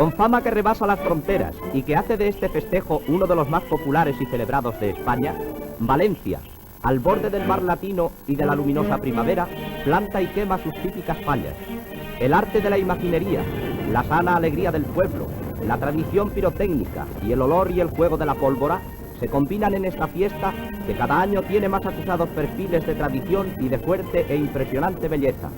Con fama que rebasa las fronteras y que hace de este festejo uno de los más populares y celebrados de España, Valencia, al borde del mar Latino y de la luminosa primavera, planta y quema sus típicas fallas. El arte de la imaginería, la sana alegría del pueblo, la tradición pirotécnica y el olor y el juego de la pólvora se combinan en esta fiesta que cada año tiene más acusados perfiles de tradición y de fuerte e impresionante belleza.